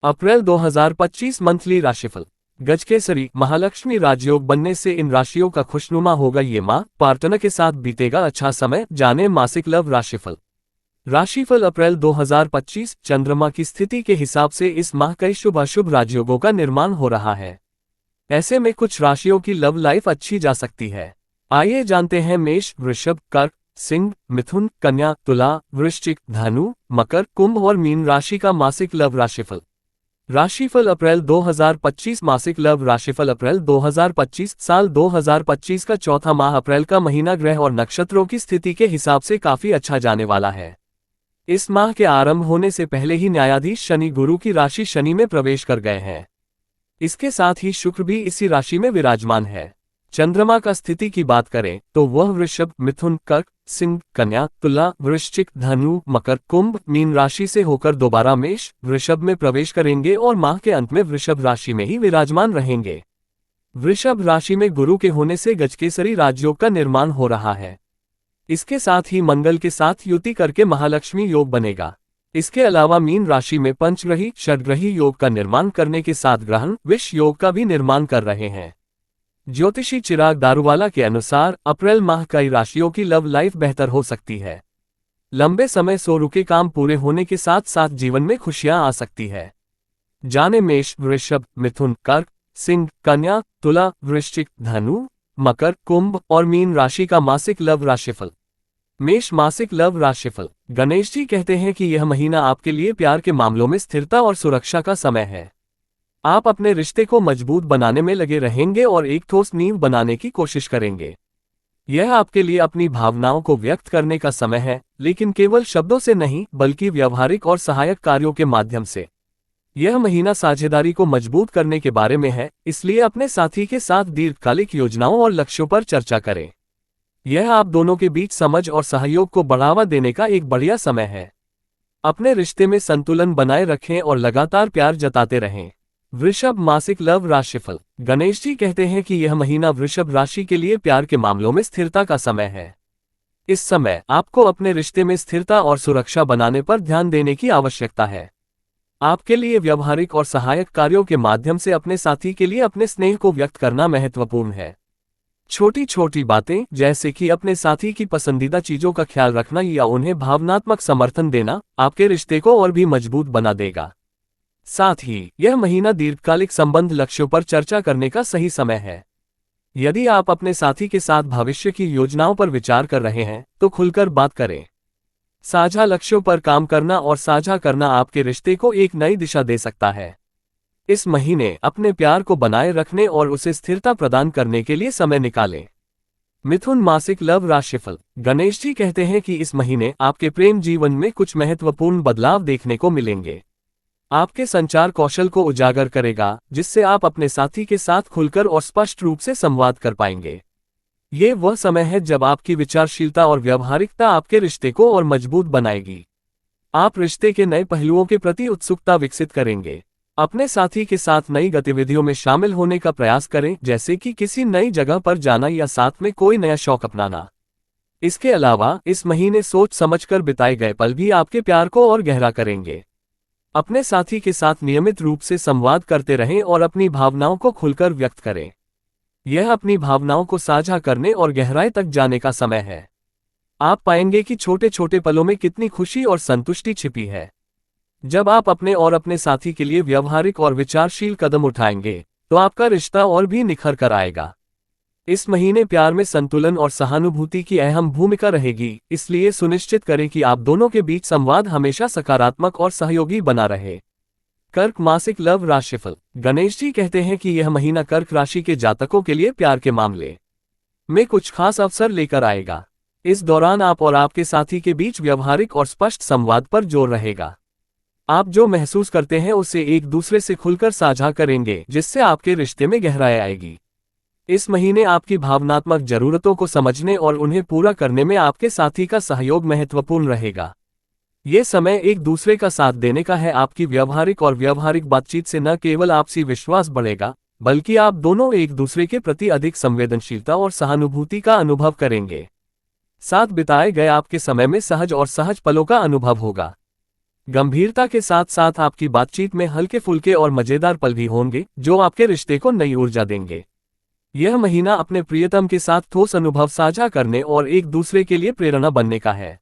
अप्रैल 2025 monthly राशिफल। गजकेसरी महालक्ष्मी राजयोग बनने से इन राशियों का खुशनुमा होगा ये माह, पार्टनर के साथ बीतेगा अच्छा समय। जाने मासिक लव राशिफल। राशिफल अप्रैल 2025 चंद्रमा की स्थिति के हिसाब से इस माह कई शुभ अशुभ राजयोगों का निर्माण हो रहा है। ऐसे में कुछ राशियों की लव लाइफ अच्छी जा सकती है। आइए जानते हैं मेष, वृषभ, कर्क, सिंह, मिथुन, कन्या, तुला, वृश्चिक, धनु, मकर, कुंभ और मीन राशि का मासिक लव राशिफल। राशिफल अप्रैल 2025 मासिक लव राशिफल अप्रैल 2025 साल 2025 का चौथा माह अप्रैल का महीना ग्रह और नक्षत्रों की स्थिति के हिसाब से काफी अच्छा जाने वाला है। इस माह के आरंभ होने से पहले ही न्यायाधीश शनि गुरु की राशि शनि में प्रवेश कर गए हैं। इसके साथ ही शुक्र भी इसी राशि में विराजमान है। चंद्रमा का स्थिति की बात करें तो वह वृषभ, मिथुन, कर्क, सिंह, कन्या, तुला, वृश्चिक, धनु, मकर, कुंभ, मीन राशि से होकर दोबारा मेष, वृषभ में प्रवेश करेंगे और माह के अंत में वृषभ राशि में ही विराजमान रहेंगे। वृषभ राशि में गुरु के होने से गजकेसरी राजयोग का निर्माण हो रहा है। इसके साथ ही मंगल के साथ युति करके महालक्ष्मी योग बनेगा। इसके अलावा मीन राशि में पंचग्रही षडग्रही योग का निर्माण करने के साथ ग्रहण विष योग का भी निर्माण कर रहे हैं। ज्योतिषी चिराग दारूवाला के अनुसार अप्रैल माह कई राशियों की लव लाइफ बेहतर हो सकती है। लंबे समय से रुके काम पूरे होने के साथ साथ जीवन में खुशियां आ सकती है। जाने मेष, वृषभ, मिथुन, कर्क, सिंह, कन्या, तुला, वृश्चिक, धनु, मकर, कुंभ और मीन राशि का मासिक लव राशिफल। मेष मासिक लव राशिफल। गणेश जी कहते हैं कि यह महीना आपके लिए प्यार के मामलों में स्थिरता और सुरक्षा का समय है। आप अपने रिश्ते को मजबूत बनाने में लगे रहेंगे और एक ठोस नींव बनाने की कोशिश करेंगे। यह आपके लिए अपनी भावनाओं को व्यक्त करने का समय है, लेकिन केवल शब्दों से नहीं बल्कि व्यावहारिक और सहायक कार्यों के माध्यम से। यह महीना साझेदारी को मजबूत करने के बारे में है, इसलिए अपने साथी के साथ दीर्घकालिक योजनाओं और लक्ष्यों पर चर्चा करें। यह आप दोनों के बीच समझ और सहयोग को बढ़ावा देने का एक बढ़िया समय है। अपने रिश्ते में संतुलन बनाए रखें और लगातार प्यार जताते रहें। वृषभ मासिक लव राशिफल। गणेश जी कहते हैं कि यह महीना वृषभ राशि के लिए प्यार के मामलों में स्थिरता का समय है। इस समय आपको अपने रिश्ते में स्थिरता और सुरक्षा बनाने पर ध्यान देने की आवश्यकता है। आपके लिए व्यवहारिक और सहायक कार्यों के माध्यम से अपने साथी के लिए अपने स्नेह को व्यक्त करना महत्वपूर्ण है। छोटी छोटी बातें जैसे कि अपने साथी की पसंदीदा चीजों का ख्याल रखना या उन्हें भावनात्मक समर्थन देना आपके रिश्ते को और भी मजबूत बना देगा। साथ ही यह महीना दीर्घकालिक संबंध लक्ष्यों पर चर्चा करने का सही समय है। यदि आप अपने साथी के साथ भविष्य की योजनाओं पर विचार कर रहे हैं तो खुलकर बात करें। साझा लक्ष्यों पर काम करना और साझा करना आपके रिश्ते को एक नई दिशा दे सकता है। इस महीने अपने प्यार को बनाए रखने और उसे स्थिरता प्रदान करने के लिए समय निकालें। मिथुन मासिक लव राशिफल। गणेश जी कहते हैं कि इस महीने आपके प्रेम जीवन में कुछ महत्वपूर्ण बदलाव देखने को मिलेंगे। आपके संचार कौशल को उजागर करेगा, जिससे आप अपने साथी के साथ खुलकर और स्पष्ट रूप से संवाद कर पाएंगे। ये वह समय है जब आपकी विचारशीलता और व्यावहारिकता आपके रिश्ते को और मजबूत बनाएगी। आप रिश्ते के नए पहलुओं के प्रति उत्सुकता विकसित करेंगे। अपने साथी के साथ नई गतिविधियों में शामिल होने का प्रयास करें, जैसे कि किसी नई जगह पर जाना या साथ में कोई नया शौक अपनाना। इसके अलावा इस महीने सोच समझकर बिताए गए पल भी आपके प्यार को और गहरा करेंगे। अपने साथी के साथ नियमित रूप से संवाद करते रहें और अपनी भावनाओं को खुलकर व्यक्त करें। यह अपनी भावनाओं को साझा करने और गहराई तक जाने का समय है। आप पाएंगे कि छोटे छोटे पलों में कितनी खुशी और संतुष्टि छिपी है। जब आप अपने और अपने साथी के लिए व्यवहारिक और विचारशील कदम उठाएंगे तो आपका रिश्ता और भी निखर कर आएगा। इस महीने प्यार में संतुलन और सहानुभूति की अहम भूमिका रहेगी, इसलिए सुनिश्चित करें कि आप दोनों के बीच संवाद हमेशा सकारात्मक और सहयोगी बना रहे। कर्क मासिक लव राशिफल। गणेश जी कहते हैं कि यह महीना कर्क राशि के जातकों के लिए प्यार के मामले में कुछ खास अवसर लेकर आएगा। इस दौरान आप और आपके साथी के बीच व्यवहारिक और स्पष्ट संवाद पर जोर रहेगा। आप जो महसूस करते हैं उसे एक दूसरे से खुलकर साझा करेंगे, जिससे आपके रिश्ते में गहराई आएगी। इस महीने आपकी भावनात्मक जरूरतों को समझने और उन्हें पूरा करने में आपके साथी का सहयोग महत्वपूर्ण रहेगा। ये समय एक दूसरे का साथ देने का है। आपकी व्यावहारिक बातचीत से न केवल आपसी विश्वास बढ़ेगा, बल्कि आप दोनों एक दूसरे के प्रति अधिक संवेदनशीलता और सहानुभूति का अनुभव करेंगे। साथ बिताए गए आपके समय में सहज और सहज पलों का अनुभव होगा। गंभीरता के साथ साथ आपकी बातचीत में हल्के फुल्के और मजेदार पल भी होंगे जो आपके रिश्ते को नई ऊर्जा देंगे। यह महीना अपने प्रियतम के साथ ठोस अनुभव साझा करने और एक दूसरे के लिए प्रेरणा बनने का है।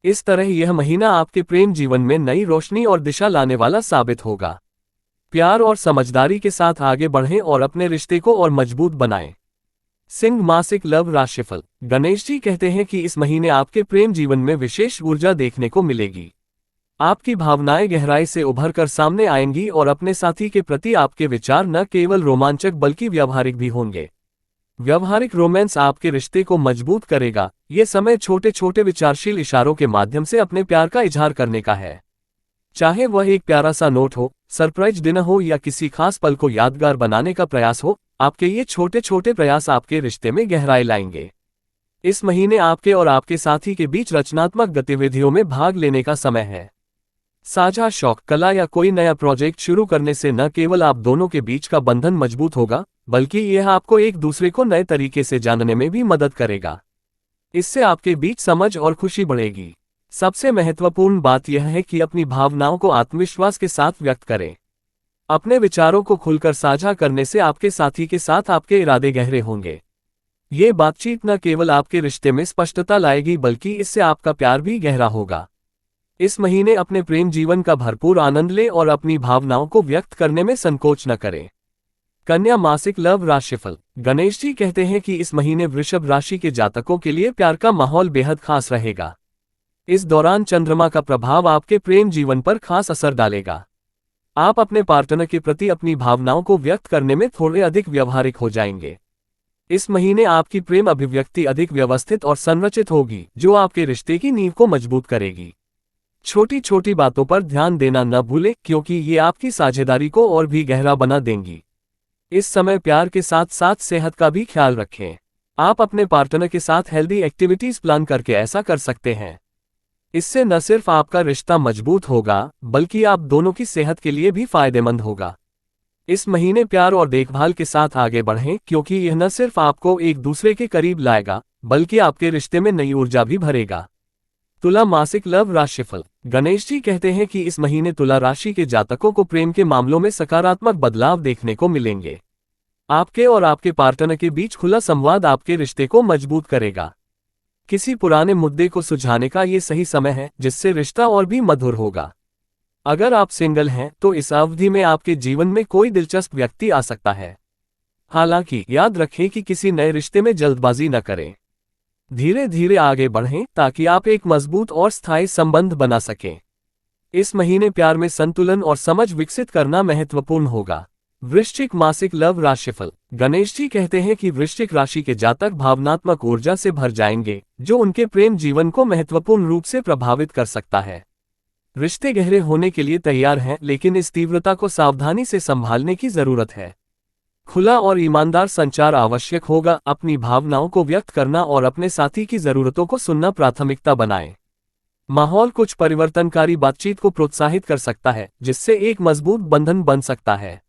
इस तरह यह महीना आपके प्रेम जीवन में नई रोशनी और दिशा लाने वाला साबित होगा। प्यार और समझदारी के साथ आगे बढ़ें और अपने रिश्ते को और मजबूत बनाएं। सिंह मासिक लव राशिफल। गणेश जी कहते हैं कि इस महीने आपके प्रेम जीवन में विशेष ऊर्जा देखने को मिलेगी। आपकी भावनाएं गहराई से उभर कर सामने आएंगी और अपने साथी के प्रति आपके विचार न केवल रोमांचक बल्कि व्यावहारिक भी होंगे। व्यावहारिक रोमांस आपके रिश्ते को मजबूत करेगा। ये समय छोटे छोटे विचारशील इशारों के माध्यम से अपने प्यार का इजहार करने का है। चाहे वह एक प्यारा सा नोट हो, सरप्राइज डिनर हो या किसी खास पल को यादगार बनाने का प्रयास हो, आपके ये छोटे छोटे प्रयास आपके रिश्ते में गहराई लाएंगे। इस महीने आपके और आपके साथी के बीच रचनात्मक गतिविधियों में भाग लेने का समय है। साझा शौक, कला या कोई नया प्रोजेक्ट शुरू करने से न केवल आप दोनों के बीच का बंधन मजबूत होगा, बल्कि यह आपको एक दूसरे को नए तरीके से जानने में भी मदद करेगा। इससे आपके बीच समझ और खुशी बढ़ेगी। सबसे महत्वपूर्ण बात यह है कि अपनी भावनाओं को आत्मविश्वास के साथ व्यक्त करें। अपने विचारों को खुलकर साझा करने से आपके साथी के साथ आपके इरादे गहरे होंगे। ये बातचीत न केवल आपके रिश्ते में स्पष्टता लाएगी, बल्कि इससे आपका प्यार भी गहरा होगा। इस महीने अपने प्रेम जीवन का भरपूर आनंद लें और अपनी भावनाओं को व्यक्त करने में संकोच न करें। कन्या मासिक लव राशिफल। गणेश जी कहते हैं कि इस महीने वृषभ राशि के जातकों के लिए प्यार का माहौल बेहद खास रहेगा। इस दौरान चंद्रमा का प्रभाव आपके प्रेम जीवन पर खास असर डालेगा। आप अपने पार्टनर के प्रति अपनी भावनाओं को व्यक्त करने में थोड़े अधिक व्यावहारिक हो जाएंगे। इस महीने आपकी प्रेम अभिव्यक्ति अधिक व्यवस्थित और संरचित होगी, जो आपके रिश्ते की नींव को मजबूत करेगी। छोटी छोटी बातों पर ध्यान देना न भूलें, क्योंकि ये आपकी साझेदारी को और भी गहरा बना देंगी। इस समय प्यार के साथ साथ सेहत का भी ख्याल रखें। आप अपने पार्टनर के साथ हेल्दी एक्टिविटीज प्लान करके ऐसा कर सकते हैं। इससे न सिर्फ आपका रिश्ता मजबूत होगा, बल्कि आप दोनों की सेहत के लिए भी फायदेमंद होगा। इस महीने प्यार और देखभाल के साथ आगे बढ़ें, क्योंकि यह न सिर्फ आपको एक दूसरे के करीब लाएगा, बल्कि आपके रिश्ते में नई ऊर्जा भी भरेगा। तुला मासिक लव राशिफल। गणेश जी कहते हैं कि इस महीने तुला राशि के जातकों को प्रेम के मामलों में सकारात्मक बदलाव देखने को मिलेंगे। आपके और आपके पार्टनर के बीच खुला संवाद आपके रिश्ते को मजबूत करेगा। किसी पुराने मुद्दे को सुलझाने का ये सही समय है, जिससे रिश्ता और भी मधुर होगा। अगर आप सिंगल हैं तो इस अवधि में आपके जीवन में कोई दिलचस्प व्यक्ति आ सकता है। हालांकि याद रखें कि किसी नए रिश्ते में जल्दबाजी न करें। धीरे धीरे आगे बढ़ें ताकि आप एक मजबूत और स्थायी संबंध बना सकें। इस महीने प्यार में संतुलन और समझ विकसित करना महत्वपूर्ण होगा। वृश्चिक मासिक लव राशिफल। गणेश जी कहते हैं कि वृश्चिक राशि के जातक भावनात्मक ऊर्जा से भर जाएंगे, जो उनके प्रेम जीवन को महत्वपूर्ण रूप से प्रभावित कर सकता है। रिश्ते गहरे होने के लिए तैयार हैं, लेकिन इस तीव्रता को सावधानी से संभालने की जरूरत है। खुला और ईमानदार संचार आवश्यक होगा। अपनी भावनाओं को व्यक्त करना और अपने साथी की जरूरतों को सुनना प्राथमिकता बनाएं। माहौल कुछ परिवर्तनकारी बातचीत को प्रोत्साहित कर सकता है, जिससे एक मजबूत बंधन बन सकता है।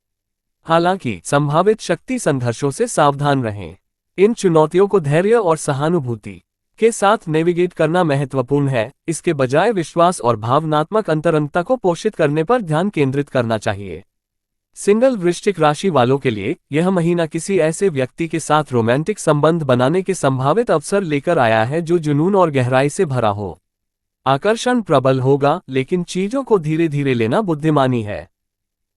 हालांकि संभावित शक्ति संघर्षों से सावधान रहें। इन चुनौतियों को धैर्य और सहानुभूति के साथ नेविगेट करना महत्वपूर्ण है। इसके बजाय विश्वास और भावनात्मक अंतरंगता को पोषित करने पर ध्यान केंद्रित करना चाहिए। सिंगल वृश्चिक राशि वालों के लिए यह महीना किसी ऐसे व्यक्ति के साथ रोमांटिक संबंध बनाने के संभावित अवसर लेकर आया है जो जुनून और गहराई से भरा हो। आकर्षण प्रबल होगा, लेकिन चीजों को धीरे धीरे लेना बुद्धिमानी है।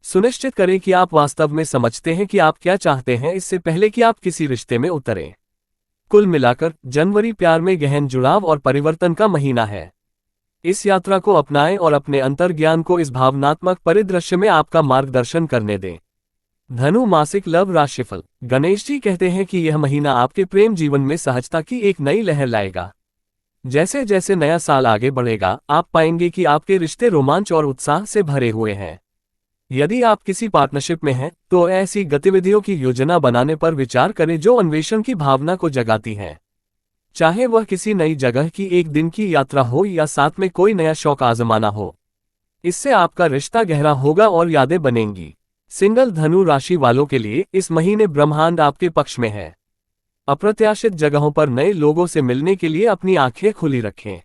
सुनिश्चित करें कि आप वास्तव में समझते हैं कि आप क्या चाहते हैं, इससे पहले कि आप किसी रिश्ते में उतरें। कुल मिलाकर जनवरी प्यार में गहन जुड़ाव और परिवर्तन का महीना है। इस यात्रा को अपनाएं और अपने अंतर्ज्ञान को इस भावनात्मक परिदृश्य में आपका मार्गदर्शन करने दें। धनु मासिक लव राशिफल। गणेश जी कहते हैं कि यह महीना आपके प्रेम जीवन में सहजता की एक नई लहर लाएगा। जैसे जैसे नया साल आगे बढ़ेगा, आप पाएंगे कि आपके रिश्ते रोमांच और उत्साह से भरे हुए हैं। यदि आप किसी पार्टनरशिप में हैं, तो ऐसी गतिविधियों की योजना बनाने पर विचार करें जो अन्वेषण की भावना को जगाती हैं। चाहे वह किसी नई जगह की एक दिन की यात्रा हो या साथ में कोई नया शौक आजमाना हो, इससे आपका रिश्ता गहरा होगा और यादें बनेंगी। सिंगल धनु राशि वालों के लिए इस महीने ब्रह्मांड आपके पक्ष में है। अप्रत्याशित जगहों पर नए लोगों से मिलने के लिए अपनी आंखें खुली रखें।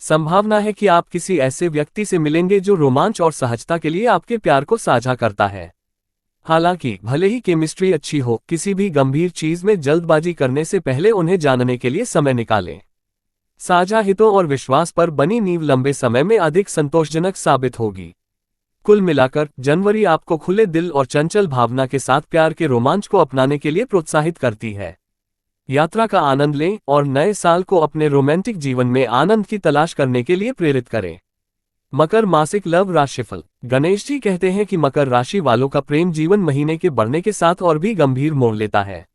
संभावना है कि आप किसी ऐसे व्यक्ति से मिलेंगे जो रोमांच और सहजता के लिए आपके प्यार को साझा करता है। हालांकि भले ही केमिस्ट्री अच्छी हो, किसी भी गंभीर चीज में जल्दबाजी करने से पहले उन्हें जानने के लिए समय निकालें। साझा हितों और विश्वास पर बनी नींव लंबे समय में अधिक संतोषजनक साबित होगी। कुल मिलाकर जनवरी आपको खुले दिल और चंचल भावना के साथ प्यार के रोमांच को अपनाने के लिए प्रोत्साहित करती है। यात्रा का आनंद लें और नए साल को अपने रोमांटिक जीवन में आनंद की तलाश करने के लिए प्रेरित करें। मकर मासिक लव राशिफल। गणेश जी कहते हैं कि मकर राशि वालों का प्रेम जीवन महीने के बढ़ने के साथ और भी गंभीर मोड़ लेता है।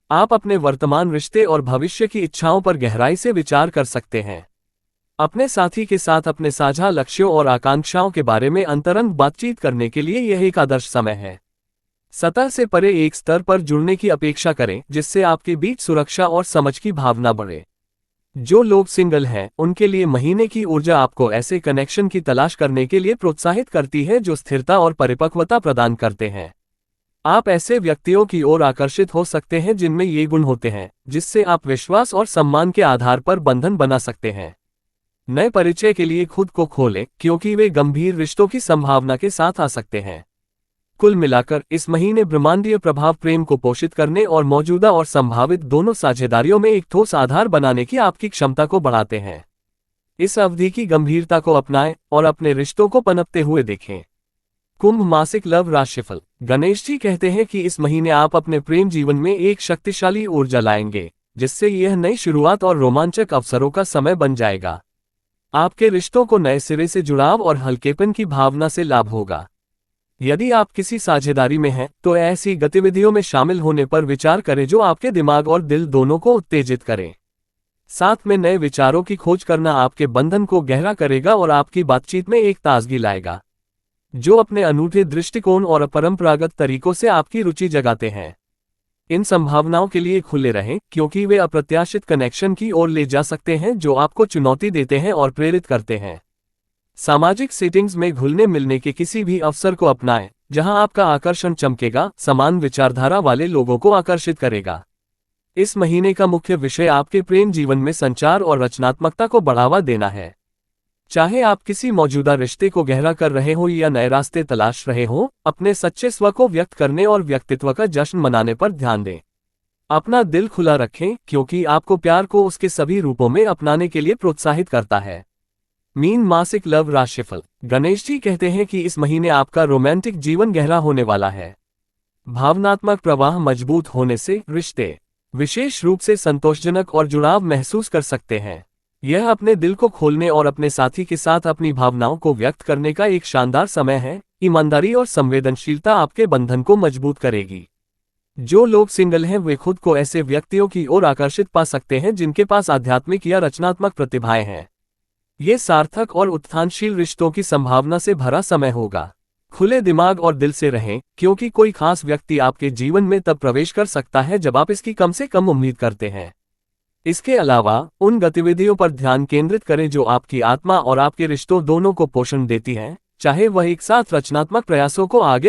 आप अपने वर्तमान रिश्ते और भविष्य की इच्छाओं पर गहराई से विचार कर सकते हैं। अपने साथी के साथ अपने साझा लक्ष्यों और आकांक्षाओं के बारे में अंतरंग बातचीत करने के लिए यह एक आदर्श समय है। सतह से परे एक स्तर पर जुड़ने की अपेक्षा करें जिससे आपके बीच सुरक्षा और समझ की भावना बढ़े। जो लोग सिंगल हैं, उनके लिए महीने की ऊर्जा आपको ऐसे कनेक्शन की तलाश करने के लिए प्रोत्साहित करती है जो स्थिरता और परिपक्वता प्रदान करते हैं। आप ऐसे व्यक्तियों की ओर आकर्षित हो सकते हैं जिनमें ये गुण होते हैं, जिससे आप विश्वास और सम्मान के आधार पर बंधन बना सकते हैं। नए परिचय के लिए खुद को खोलें, क्योंकि वे गंभीर रिश्तों की संभावना के साथ आ सकते हैं। कुल मिलाकर इस महीने ब्रह्मांडीय प्रभाव प्रेम को पोषित करने और मौजूदा और संभावित दोनों साझेदारियों में एक ठोस आधार बनाने की आपकी क्षमता को बढ़ाते हैं। इस अवधि की गंभीरता को अपनाएं और अपने रिश्तों को पनपते हुए देखें। कुंभ मासिक लव राशिफल। गणेश जी कहते हैं कि इस महीने आप अपने प्रेम जीवन में एक शक्तिशाली ऊर्जा लाएंगे, जिससे यह नई शुरुआत और रोमांचक अवसरों का समय बन जाएगा। आपके रिश्तों को नए सिरे से जुड़ाव और हल्केपन की भावना से लाभ होगा। यदि आप किसी साझेदारी में हैं, तो ऐसी गतिविधियों में शामिल होने पर विचार करें जो आपके दिमाग और दिल दोनों को उत्तेजित करें। साथ में नए विचारों की खोज करना आपके बंधन को गहरा करेगा और आपकी बातचीत में एक ताजगी लाएगा, जो अपने अनूठे दृष्टिकोण और अपरंपरागत तरीकों से आपकी रुचि जगाते हैं। इन संभावनाओं के लिए खुले रहें, क्योंकि वे अप्रत्याशित कनेक्शन की ओर ले जा सकते हैं जो आपको चुनौती देते हैं और प्रेरित करते हैं। सामाजिक सेटिंग्स में घुलने मिलने के किसी भी अवसर को अपनाएं, जहां आपका आकर्षण चमकेगा, समान विचारधारा वाले लोगों को आकर्षित करेगा। इस महीने का मुख्य विषय आपके प्रेम जीवन में संचार और रचनात्मकता को बढ़ावा देना है। चाहे आप किसी मौजूदा रिश्ते को गहरा कर रहे हो या नए रास्ते तलाश रहे हो, अपने सच्चे स्व को व्यक्त करने और व्यक्तित्व का जश्न मनाने पर ध्यान दें। अपना दिल खुला रखें, क्योंकि आपको प्यार को उसके सभी रूपों में अपनाने के लिए प्रोत्साहित करता है। मीन मासिक लव राशिफल। गणेश जी कहते हैं कि इस महीने आपका रोमांटिक जीवन गहरा होने वाला है। भावनात्मक प्रवाह मजबूत होने से रिश्ते विशेष रूप से संतोषजनक और जुड़ाव महसूस कर सकते हैं। यह अपने दिल को खोलने और अपने साथी के साथ अपनी भावनाओं को व्यक्त करने का एक शानदार समय है। ईमानदारी और संवेदनशीलता आपके बंधन को मजबूत करेगी। जो लोग सिंगल हैं, वे खुद को ऐसे व्यक्तियों की ओर आकर्षित पा सकते हैं जिनके पास आध्यात्मिक या रचनात्मक प्रतिभाएं हैं। ये सार्थक और उत्थानशील रिश्तों की संभावना से भरा समय होगा। खुले दिमाग और दिल से रहें, क्योंकि कोई खास व्यक्ति आपके जीवन में तब प्रवेश कर सकता है जब आप इसकी कम से कम उम्मीद करते हैं। इसके अलावा उन गतिविधियों पर ध्यान केंद्रित करें जो आपकी आत्मा और आपके रिश्तों दोनों को पोषण देती हैं, चाहे वह एक साथ रचनात्मक प्रयासों को आगे